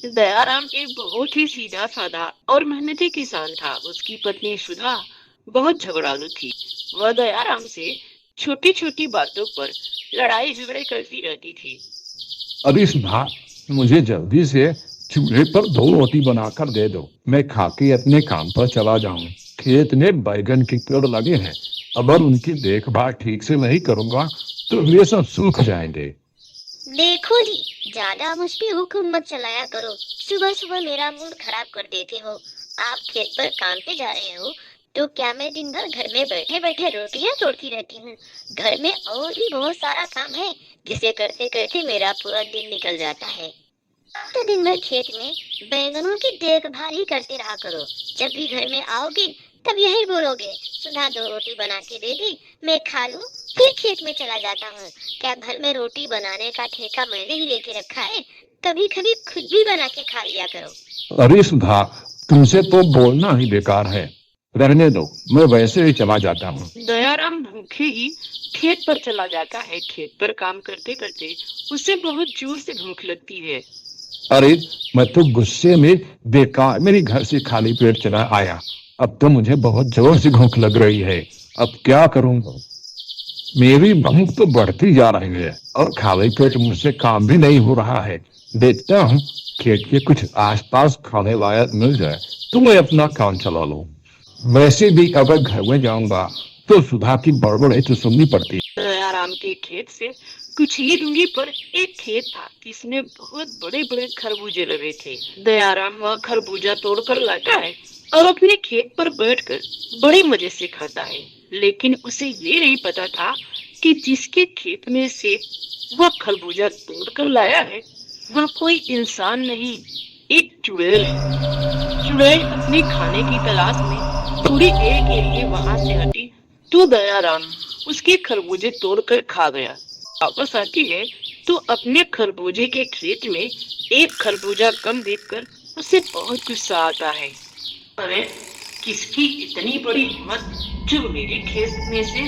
दयाराम एक बहुत ही सीधा साधा और मेहनती किसान था। उसकी पत्नी सुधा बहुत झगड़ालू थी। वह दयाराम से छोटी छोटी बातों पर लड़ाई झगड़े करती रहती थी। अभी सुधा, मुझे जल्दी से चूल्हे पर 2 रोटी बनाकर दे दो। मैं खा के अपने काम पर चला जाऊं। खेत में बैगन के पेड़ लगे हैं। अगर उनकी देखभाल ठीक से नहीं करूंगा तो वे सब सूख जाएंगे। देखो जी, ज्यादा मुझ पे हुक्म मत चलाया करो। सुबह सुबह मेरा मूड खराब कर देते हो। आप खेत पर काम पे जा रहे हो तो क्या मैं दिन भर घर में बैठे बैठे रोटियां तोड़ती रहती हूँ? घर में और भी बहुत सारा काम है जिसे करते करते मेरा पूरा दिन निकल जाता है। तो दिन भर खेत में बैंगनों की देखभाल ही करते रहा करो। जब भी घर में आओगे तब यही बोलोगे, सुधा 2 रोटी बना के दे दी, मैं खा लूं, फिर खेत में चला जाता हूँ। क्या घर में रोटी बनाने का ठेका मैंने ही लेके रखा है? कभी कभी खुद भी बना के खा लिया करो। अरे सुधा, तुमसे तो बोलना ही बेकार है। रहने दो, मैं वैसे ही चला जाता हूँ। दयाराम भूखे ही खेत पर चला जाता है। खेत पर काम करते करते उसे बहुत जोर से भूख लगती है। अरे, मैं तो गुस्से में बेकार मेरे घर से खाली पेट चला आया। अब तो मुझे बहुत जोर से भूख लग रही है। अब क्या करूंगा? मेरी भूख तो बढ़ती जा रही है और खाली पेट मुझसे काम भी नहीं हो रहा है। देखता हूँ खेत के कुछ आसपास खाने लायक मिल जाए तो मैं अपना काम चला लूं। वैसे भी अगर घर में जाऊंगा तो सुधा की बड़बड़ाई तो सुननी पड़ती। दयाराम के खेत से कुछ ही दूरी पर एक खेत था जिसमें बहुत बड़े बड़े खरबूजे लगे थे। दयाराम वह खरबूजा तोड़कर लाता है और अपने खेत पर बैठकर बड़े मजे से खाता है। लेकिन उसे ये नहीं पता था कि जिसके खेत में से वह खरबूजा तोड़कर लाया है वह कोई इंसान नहीं, एक चुड़ैल है। चुड़ैल अपने खाने की तलाश में थोड़ी देर के लिए वहां से हटी तो दयाराम उसके खरबूजे तोड़कर खा गया। वापस आती है तो अपने खरबूजे के खेत में एक खरबूजा कम देखकर उसे बहुत गुस्सा आता है। अरे, किसकी इतनी बड़ी हिम्मत जो मेरे खेत में से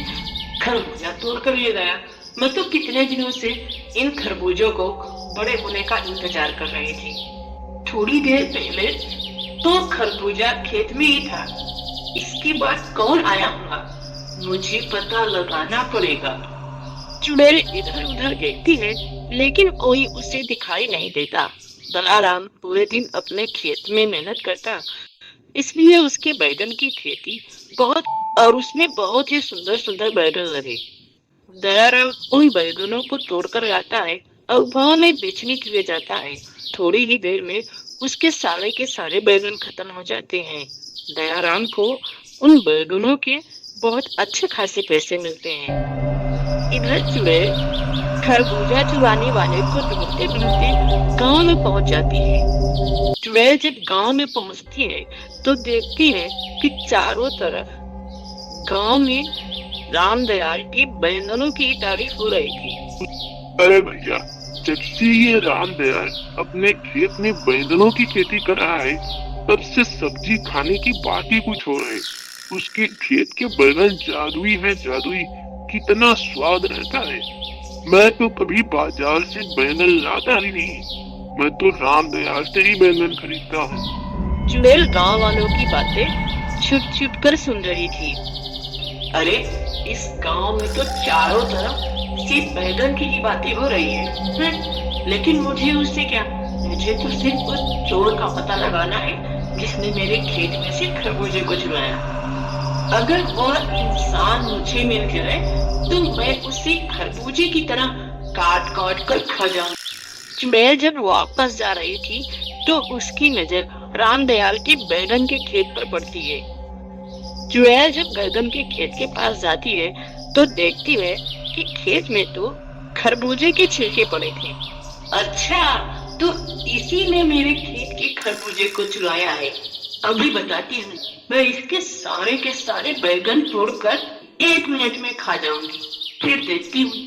खरबूजा तोड़ कर ले गया। मैं तो कितने दिनों से इन खरबूजों को बड़े होने का इंतजार कर रही थी। थोड़ी देर पहले तो खरबूजा खेत में ही था। इसके बाद कौन आया होगा, मुझे पता लगाना पड़ेगा। चुड़ैल इधर उधर देखती है लेकिन कोई उसे दिखाई नहीं देता। दयाराम पूरे दिन अपने खेत में मेहनत करता, इसलिए उसके बैगन की खेती बहुत और उसमें बहुत ही सुंदर सुंदर बैगन लगे। दयाराम उन बैगनों को तोड़कर लाता है और गांव में बेचने के लिए जाता है। थोड़ी ही देर में उसके सारे के सारे बैगन खत्म हो जाते हैं। दयाराम को उन बैगनों के बहुत अच्छे खासे पैसे मिलते हैं। इधर चुड़ैल खरबूजा चुराने वाले को ढूंढते ढूंढते गांव में पहुंच जाती है। चुड़ैल जब गांव में पहुंचती है तो देखती है कि चारों तरफ गांव में रामदयाल की बैंगनों की तारीफ हो रही थी। अरे भैया, जब से ये राम दयाल अपने खेत में बैंगनों की खेती कर रहा है तब से सब्जी खाने की बात ही कुछ और है। उसके खेत के बैंगन जादुई है, जादुई। कितना स्वाद रहता है। मैं तो कभी बाजार से बैंगन लाता ही नहीं। मैं तो राम दयाल से ही बैंगन खरीदता हूँ। चुड़ैल गांव वालों की बातें छुप छुप कर सुन रही थी। अरे, इस गांव में तो चारों तरफ सिर्फ बैगन की ही बातें हो रही है। लेकिन मुझे उससे क्या, मुझे तो सिर्फ उस चोर का पता लगाना है जिसने मेरे खेत में से खरबूजे को चुराया। अगर वह इंसान मुझे मिल जाए तो मैं उसे खरबूजे की तरह काट काट कर खा जाऊं। चुड़ैल जब वापस जा रही थी तो उसकी नजर रामदयाल के बैगन के खेत पर पड़ती है। चुड़ैल जब बैगन के खेत के पास जाती है तो देखती है कि खेत में तो खरबूजे के छिलके पड़े थे। अच्छा, तो इसी ने मेरे खेत के खरबूजे को चुराया है। अभी बताती हूँ, मैं इसके सारे के सारे बैगन तोड़कर 1 मिनट में खा जाऊंगी, फिर देखती हूँ।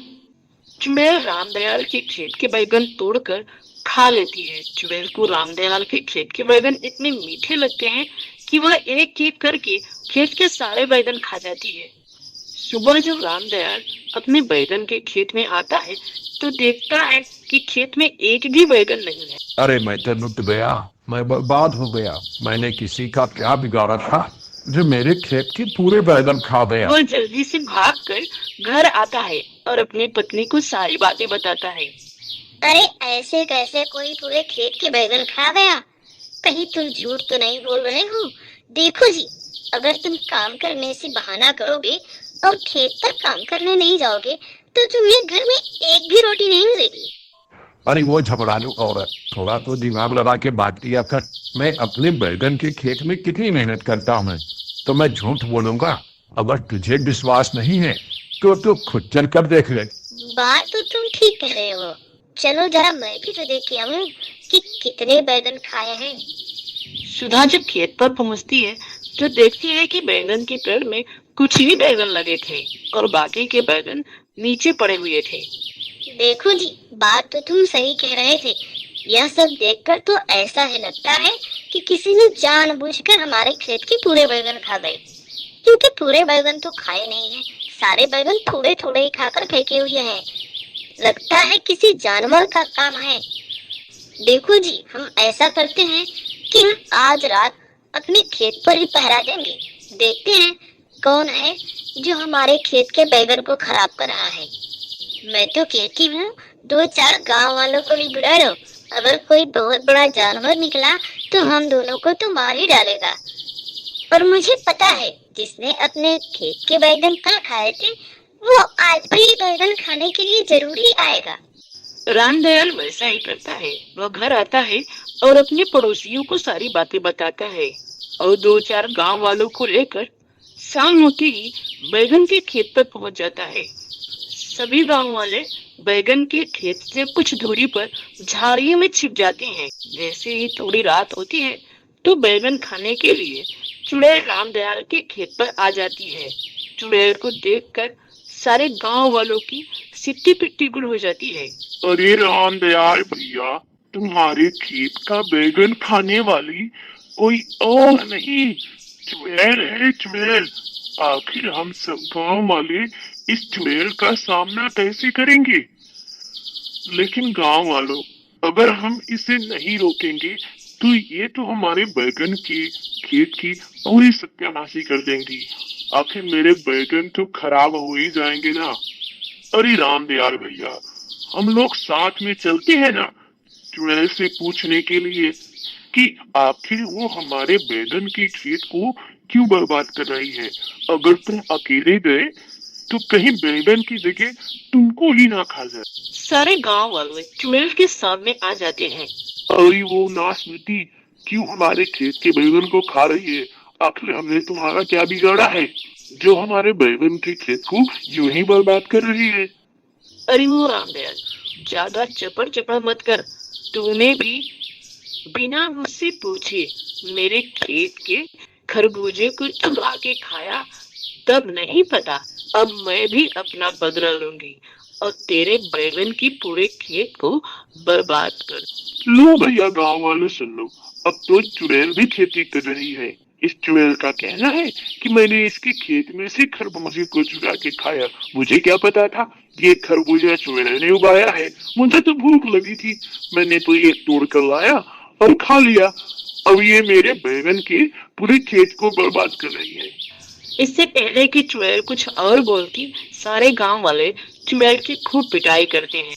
चुड़ैल रामदयाल के खेत के बैगन तोड़कर खा लेती है। चुड़ैल को रामदयाल के खेत के बैगन इतने मीठे लगते हैं कि वह एक एक करके खेत के सारे बैगन खा जाती है। सुबह जब रामदयाल अपने बैगन के खेत में आता है तो देखता है कि खेत में एक भी बैगन नहीं है। अरे मैं तो लुट गया, मैं बर्बाद हो गया। मैंने किसी का क्या बिगाड़ा था जो मेरे खेत के पूरे बैगन खा गया। वो जल्दी से भागकर घर आता है और अपनी पत्नी को सारी बातें बताता है। अरे ऐसे कैसे कोई पूरे खेत के बैगन खा गया? कहीं तुम झूठ तो नहीं बोल रहे हो? देखो जी, अगर तुम काम करने से बहाना करोगे और खेत पर काम करने नहीं जाओगे तो तुम्हें घर में एक भी रोटी नहीं मिलेगी। अरे वो झगड़ालू औरत, थोड़ा तो दिमाग लगा के बात किया कर। मैं अपने बैगन के खेत में कितनी मेहनत करता हूँ, तो मैं झूठ बोलूंगा? अगर तुझे विश्वास नहीं है तो तू खुद चल कर देख ले। बात तो तुम ठीक कह रहे हो। चलो जरा मैं भी तो देख के आऊं कि कितने बैगन खाए हैं। सुधा जब खेत पर पहुंचती है तो देखती है कि बैगन के पेड़ में कुछ ही बैगन लगे थे और बाकी के बैगन नीचे पड़े हुए थे। देखो जी, बात तो तुम सही कह रहे थे। यह सब देखकर तो ऐसा ही लगता है कि किसी ने जानबूझकर हमारे खेत के पूरे बैगन खा गए, क्योंकि पूरे बैगन तो खाए नहीं है, सारे बैगन थोड़े थोड़े ही खाकर फेंके हुए हैं। लगता है किसी जानवर का काम है। देखो जी, हम ऐसा करते हैं कि हम आज रात अपने खेत पर ही पहरा देंगे। देखते हैं कौन है जो हमारे खेत के बैगन को खराब कर रहा है। मैं तो कहती हूँ 2-4 गांव वालों को भी बुला लो। अगर कोई बहुत बड़ा जानवर निकला तो हम दोनों को तो मार ही डालेगा। और मुझे पता है जिसने अपने खेत के बैगन कल खाए थे वो आज भी बैगन खाने के लिए जरूर ही आएगा। रामदयाल वैसा ही करता है। वह घर आता है और अपने पड़ोसियों को सारी बातें बताता है और 2-4 गांव वालों को लेकर शाम होते ही बैगन के खेत पर पहुंच जाता है। सभी गांव वाले बैगन के खेत से कुछ दूरी पर झाड़ियों में छिप जाते हैं। जैसे ही थोड़ी रात होती है तो बैगन खाने के लिए चुड़ैल रामदयाल के खेत पर आ जाती है। चुड़ैल को देखकर सारे गांव वालों की सिट्टी पिट्टी गुल हो जाती है। अरे रामदयाल भैया, तुम्हारे खेत का बैगन खाने वाली कोई और नहीं, चुड़ैल है, चुड़ैल। आखिर हम सब गांव वाले इस चुड़ैल का सामना कैसे करेंगे? लेकिन गांव वालों, अगर हम इसे नहीं रोकेंगे तो ये तो हमारे बैगन के खेत की पूरी सत्यानाशी कर देंगी। आखिर मेरे बैगन तो खराब हो ही जाएंगे ना। अरे रामदयाल भैया, हम लोग साथ में चलते हैं ना चुड़ैल से पूछने के लिए कि आखिर वो हमारे बैगन के खेत को क्यों बर्बाद कर रही है। अगर तुम अकेले गए तो कहीं बैगन की जगह तुमको ही ना खा जाए। सारे गांव वाले चुड़ैल के सामने आ जाते हैं। अरे वो नासमती क्यों हमारे खेत के बैगन को खा रही है? आखिर हमने तुम्हारा क्या बिगाड़ा है जो हमारे बैगन के खेत को यूं ही बर्बाद कर रही है? अरे वो रामदयाल, ज्यादा चपड़ चपड़ मत कर। तूने भी बिना मुझसे पूछे मेरे खेत के खरबूजे को चुरा के खाया, तब नहीं पता। अब मैं भी अपना बदला लूंगी और तेरे बैगन की पूरे खेत को बर्बाद कर। लो भैया गांव वाले सुन लो, अब तो चुड़ैल भी खेती कर रही है। इस चुड़ैल का कहना है कि मैंने इसके खेत में से खरबूजे को चुरा के खाया। मुझे क्या पता था ये खरबूजा चुड़ैल ने उगाया है। मुझे तो भूख लगी थी, मैंने तो एक तोड़ कर लाया और खा लिया। अब ये मेरे बैगन के पूरे खेत को बर्बाद कर रही है। इससे पहले कि चुड़ैल कुछ और बोलती, सारे गांव वाले चुड़ैल की खूब पिटाई करते हैं।